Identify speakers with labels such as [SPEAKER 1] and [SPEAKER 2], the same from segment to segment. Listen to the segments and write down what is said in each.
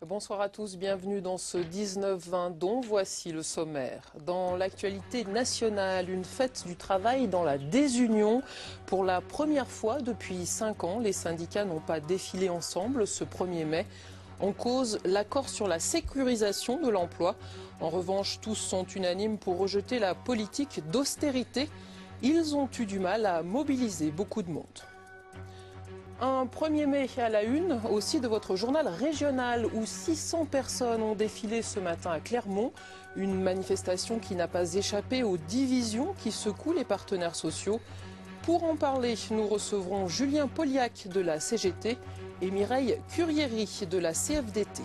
[SPEAKER 1] Bonsoir à tous, bienvenue dans ce 19-20 dont voici le sommaire. Dans l'actualité nationale, une fête du travail dans la désunion. Pour la première fois depuis 5 ans, les syndicats n'ont pas défilé ensemble ce 1er mai. En cause, l'accord sur la sécurisation de l'emploi. En revanche, tous sont unanimes pour rejeter la politique d'austérité. Ils ont eu du mal à mobiliser beaucoup de monde. Un 1er mai à la une aussi de votre journal régional où 600 personnes ont défilé ce matin à Clermont. Une manifestation qui n'a pas échappé aux divisions qui secouent les partenaires sociaux. Pour en parler, nous recevrons Julien Poliac de la CGT et Mireille Currieri de la CFDT.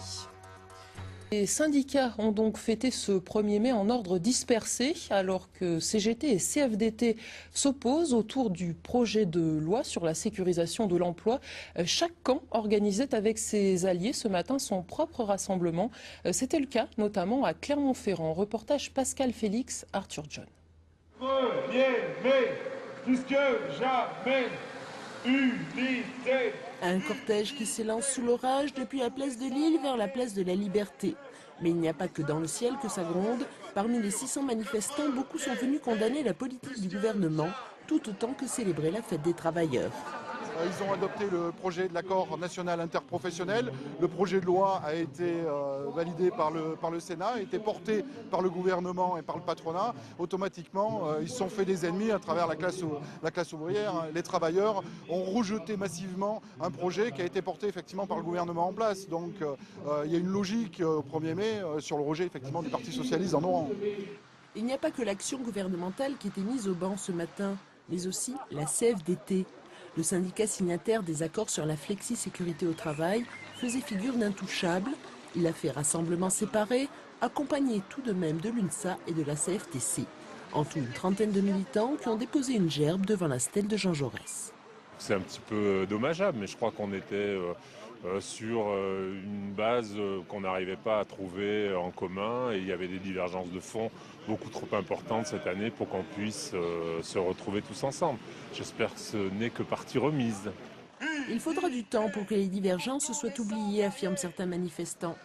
[SPEAKER 1] Les syndicats ont donc fêté ce 1er mai en ordre dispersé, alors que CGT et CFDT s'opposent autour du projet de loi sur la sécurisation de l'emploi. Chaque camp organisait avec ses alliés ce matin son propre rassemblement. C'était le cas notamment à Clermont-Ferrand. Reportage Pascal Félix, Arthur John.
[SPEAKER 2] 1er mai, plus que jamais, unité.
[SPEAKER 3] Un cortège qui s'élance sous l'orage depuis la place de Lille vers la place de la Liberté. Mais il n'y a pas que dans le ciel que ça gronde. Parmi les 600 manifestants, beaucoup sont venus condamner la politique du gouvernement, tout autant que célébrer la fête des travailleurs.
[SPEAKER 4] Ils ont adopté le projet de l'accord national interprofessionnel. Le projet de loi a été validé par le Sénat, a été porté par le gouvernement et par le patronat. Automatiquement, ils se sont fait des ennemis à travers la classe ouvrière. Les travailleurs ont rejeté massivement un projet qui a été porté effectivement par le gouvernement en place. Donc il y a une logique au 1er mai sur le rejet effectivement du Parti socialiste en Oran.
[SPEAKER 3] Il n'y a pas que l'action gouvernementale qui était mise au banc ce matin, mais aussi la CFDT. Le syndicat signataire des accords sur la flexi-sécurité au travail faisait figure d'intouchable. Il a fait rassemblement séparé, accompagné tout de même de l'UNSA et de la CFTC. En tout, une trentaine de militants qui ont déposé une gerbe devant la stèle de Jean Jaurès.
[SPEAKER 5] C'est un petit peu dommageable, mais je crois qu'on était sur une base qu'on n'arrivait pas à trouver en commun et il y avait des divergences de fond beaucoup trop importantes cette année pour qu'on puisse se retrouver tous ensemble. J'espère que ce n'est que partie remise.
[SPEAKER 3] Il faudra du temps pour que les divergences soient oubliées, affirment certains manifestants.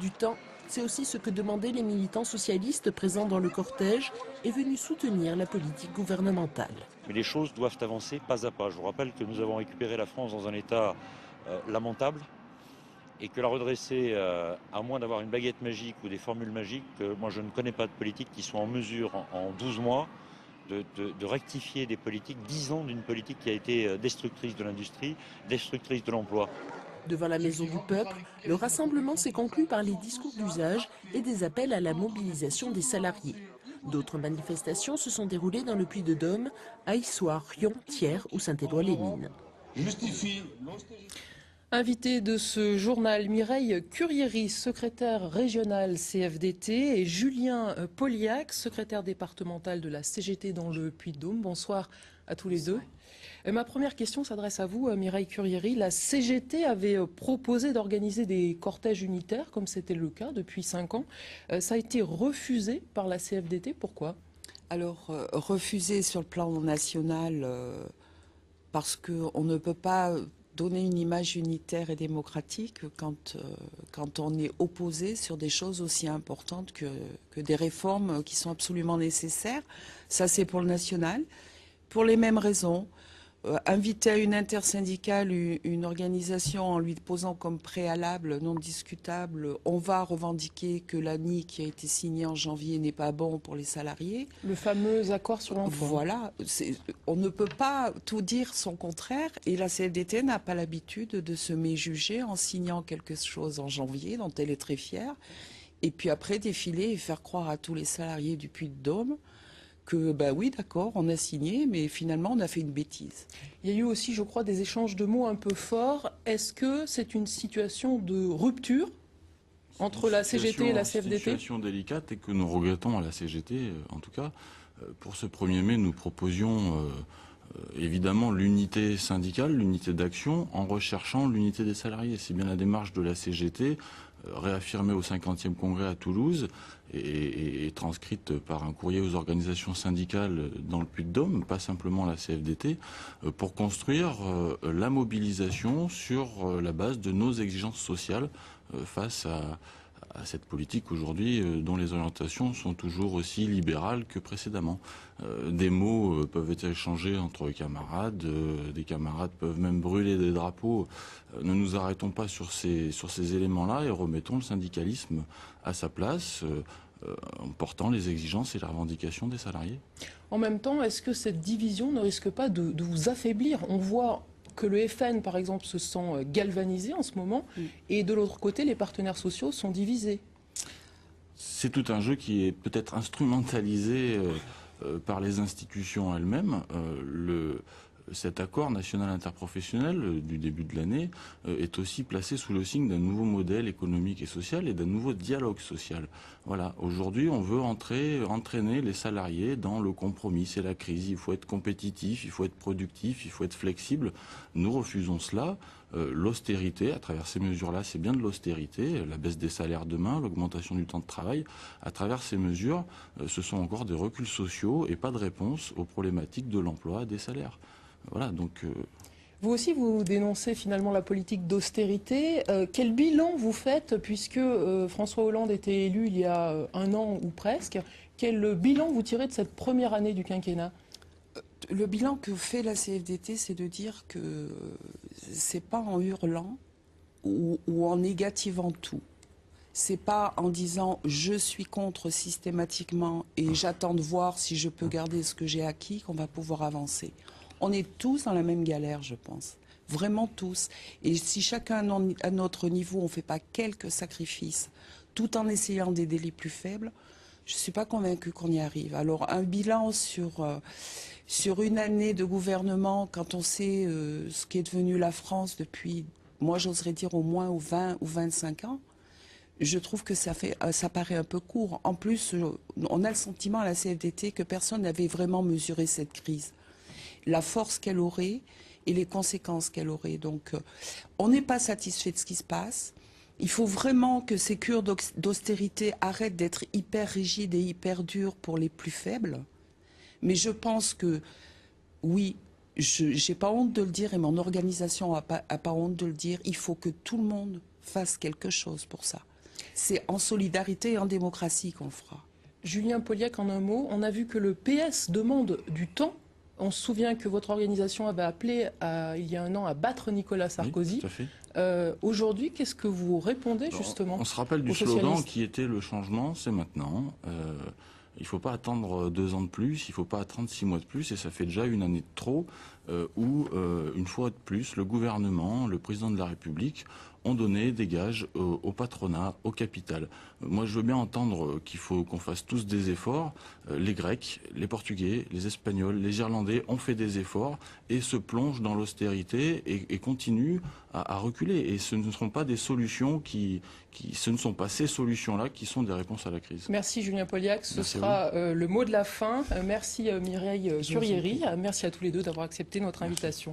[SPEAKER 3] Du temps, c'est aussi ce que demandaient les militants socialistes présents dans le cortège et venus soutenir la politique gouvernementale.
[SPEAKER 6] Mais les choses doivent avancer pas à pas. Je vous rappelle que nous avons récupéré la France dans un état lamentable et que la redresser, à moins d'avoir une baguette magique ou des formules magiques, moi je ne connais pas de politique qui soit en mesure en 12 mois de rectifier des politiques, 10 ans d'une politique qui a été destructrice de l'industrie, destructrice de l'emploi.
[SPEAKER 3] Devant la Maison du Peuple, le rassemblement s'est conclu par les discours d'usage et des appels à la mobilisation des salariés. D'autres manifestations se sont déroulées dans le Puy-de-Dôme, à Issoire, Riom, Thiers ou Saint-Édouard-les-Mines.
[SPEAKER 1] Invité de ce journal, Mireille Currieri, secrétaire régionale CFDT, et Julien Poliac, secrétaire départemental de la CGT dans le Puy-de-Dôme. Bonsoir à tous les deux. Ma première question s'adresse à vous, Mireille Currieri. La CGT avait proposé d'organiser des cortèges unitaires, comme c'était le cas depuis 5 ans. Ça a été refusé par la CFDT. Pourquoi ?
[SPEAKER 7] Alors, refusé sur le plan national, parce qu'on ne peut pas donner une image unitaire et démocratique quand on est opposé sur des choses aussi importantes que des réformes qui sont absolument nécessaires. Ça, c'est pour le national. Pour les mêmes raisons, inviter à une intersyndicale une organisation en lui posant comme préalable non discutable, on va revendiquer que l'ANI qui a été signé en janvier n'est pas bon pour les salariés.
[SPEAKER 1] Le fameux accord sur l'emploi.
[SPEAKER 7] Voilà, on ne peut pas tout dire son contraire et la CFDT n'a pas l'habitude de se méjuger en signant quelque chose en janvier dont elle est très fière et puis après défiler et faire croire à tous les salariés du Puy-de-Dôme que, ben oui, d'accord, on a signé, mais finalement, on a fait une bêtise.
[SPEAKER 1] Il y a eu aussi, je crois, des échanges de mots un peu forts. Est-ce que c'est une situation de rupture entre la CGT et la CFDT ?
[SPEAKER 8] C'est une situation délicate et que nous regrettons à la CGT, en tout cas. Pour ce 1er mai, nous proposions évidemment l'unité syndicale, l'unité d'action, en recherchant l'unité des salariés. C'est bien la démarche de la CGT, réaffirmée au 50e congrès à Toulouse et transcrite par un courrier aux organisations syndicales dans le Puy-de-Dôme, pas simplement la CFDT, pour construire la mobilisation sur la base de nos exigences sociales face à cette politique aujourd'hui dont les orientations sont toujours aussi libérales que précédemment. Des mots peuvent être échangés entre camarades, des camarades peuvent même brûler des drapeaux. Ne nous arrêtons pas sur ces éléments-là et remettons le syndicalisme à sa place en portant les exigences et les revendications des salariés.
[SPEAKER 1] En même temps, est-ce que cette division ne risque pas de vous affaiblir? On voit que le FN, par exemple, se sent galvanisé en ce moment, et de l'autre côté, les partenaires sociaux sont divisés.
[SPEAKER 8] C'est tout un jeu qui est peut-être instrumentalisé par les institutions elles-mêmes. Cet accord national interprofessionnel du début de l'année est aussi placé sous le signe d'un nouveau modèle économique et social et d'un nouveau dialogue social. Voilà, aujourd'hui on veut entraîner les salariés dans le compromis, c'est la crise, il faut être compétitif, il faut être productif, il faut être flexible. Nous refusons cela. L'austérité, à travers ces mesures-là, c'est bien de l'austérité, la baisse des salaires demain, l'augmentation du temps de travail. À travers ces mesures, ce sont encore des reculs sociaux et pas de réponse aux problématiques de l'emploi, des salaires. Voilà, donc...
[SPEAKER 1] Vous aussi, vous dénoncez finalement la politique d'austérité. Quel bilan vous faites, puisque François Hollande était élu il y a un an ou presque? Quel bilan vous tirez de cette première année du quinquennat?
[SPEAKER 7] Le bilan que fait la CFDT, c'est de dire que c'est pas en hurlant ou en négativant tout. C'est pas en disant je suis contre systématiquement et j'attends de voir si je peux garder ce que j'ai acquis qu'on va pouvoir avancer. On est tous dans la même galère, je pense. Vraiment tous. Et si chacun à notre niveau, on ne fait pas quelques sacrifices, tout en essayant d'aider les plus faibles, je ne suis pas convaincue qu'on y arrive. Alors, un bilan sur une année de gouvernement, quand on sait ce qu'est devenu la France depuis, moi j'oserais dire au moins 20 ou 25 ans, je trouve que ça paraît un peu court. En plus, on a le sentiment à la CFDT que personne n'avait vraiment mesuré cette crise, la force qu'elle aurait et les conséquences qu'elle aurait. Donc, on n'est pas satisfait de ce qui se passe. Il faut vraiment que ces cures d'austérité arrêtent d'être hyper rigides et hyper dures pour les plus faibles. Mais je pense que, oui, je n'ai pas honte de le dire et mon organisation n'a pas honte de le dire, il faut que tout le monde fasse quelque chose pour ça. C'est en solidarité et en démocratie qu'on le fera.
[SPEAKER 1] Julien Polliac, en un mot, on a vu que le PS demande du temps. On se souvient que votre organisation avait appelé il y a un an à battre Nicolas Sarkozy.
[SPEAKER 8] Oui, tout à fait.
[SPEAKER 1] Aujourd'hui, qu'est-ce que vous répondez justement?
[SPEAKER 8] On se rappelle du slogan qui était le changement, c'est maintenant. Il ne faut pas attendre 2 ans de plus, il ne faut pas attendre 6 mois de plus, et ça fait déjà une année de trop où, une fois de plus, le gouvernement, le président de la République ont donné des gages au patronat, au capital. Moi, je veux bien entendre qu'il faut qu'on fasse tous des efforts. Les Grecs, les Portugais, les Espagnols, les Irlandais ont fait des efforts et se plongent dans l'austérité et continuent à reculer. Et ce ne seront pas des solutions ce ne sont pas ces solutions-là qui sont des réponses à la crise.
[SPEAKER 1] Merci Julien Polliac. Ce sera le mot de la fin. Merci Mireille Curieri. Merci à tous les deux d'avoir accepté notre invitation.